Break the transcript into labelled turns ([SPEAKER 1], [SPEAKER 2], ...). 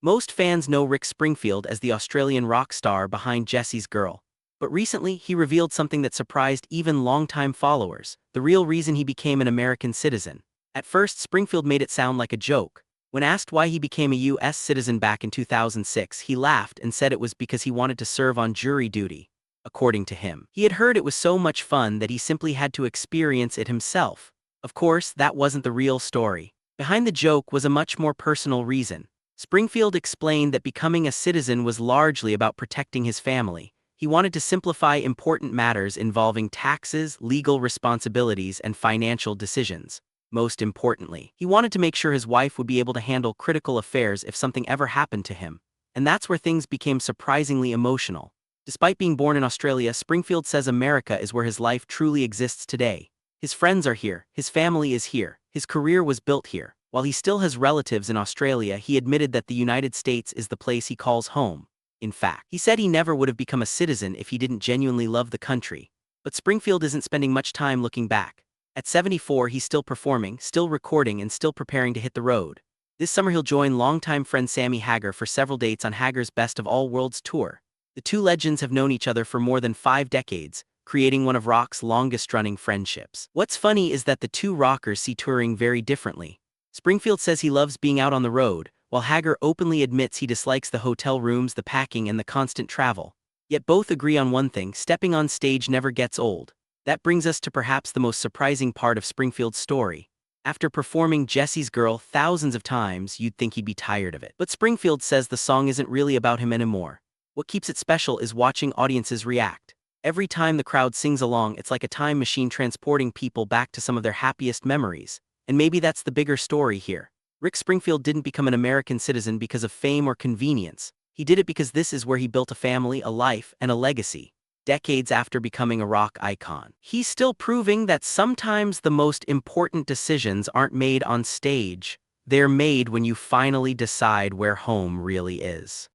[SPEAKER 1] Most fans know Rick Springfield as the Australian rock star behind Jessie's Girl. But recently, he revealed something that surprised even longtime followers, the real reason he became an American citizen. At first, Springfield made it sound like a joke. When asked why he became a U.S. citizen back in 2006, he laughed and said it was because he wanted to serve on jury duty. According to him, he had heard it was so much fun that he simply had to experience it himself. Of course, that wasn't the real story. Behind the joke was a much more personal reason. Springfield explained that becoming a citizen was largely about protecting his family. He wanted to simplify important matters involving taxes, legal responsibilities, and financial decisions. Most importantly, he wanted to make sure his wife would be able to handle critical affairs if something ever happened to him. And that's where things became surprisingly emotional. Despite being born in Australia, Springfield says America is where his life truly exists today. His friends are here, his family is here, his career was built here. While he still has relatives in Australia, he admitted that the United States is the place he calls home. In fact, he said he never would have become a citizen if he didn't genuinely love the country. But Springfield isn't spending much time looking back. At 74, he's still performing, still recording, and still preparing to hit the road. This summer he'll join longtime friend Sammy Hagar for several dates on Hagar's Best of All Worlds tour. The two legends have known each other for more than 5 decades, creating one of rock's longest-running friendships. What's funny is that the two rockers see touring very differently. Springfield says he loves being out on the road, while Hagar openly admits he dislikes the hotel rooms, the packing, and the constant travel. Yet both agree on one thing: stepping on stage never gets old. That brings us to perhaps the most surprising part of Springfield's story. After performing Jessie's Girl thousands of times, you'd think he'd be tired of it. But Springfield says the song isn't really about him anymore. What keeps it special is watching audiences react. Every time the crowd sings along, it's like a time machine transporting people back to some of their happiest memories. And maybe that's the bigger story here. Rick Springfield didn't become an American citizen because of fame or convenience. He did it because this is where he built a family, a life, and a legacy. Decades after becoming a rock icon, he's still proving that sometimes the most important decisions aren't made on stage. They're made when you finally decide where home really is.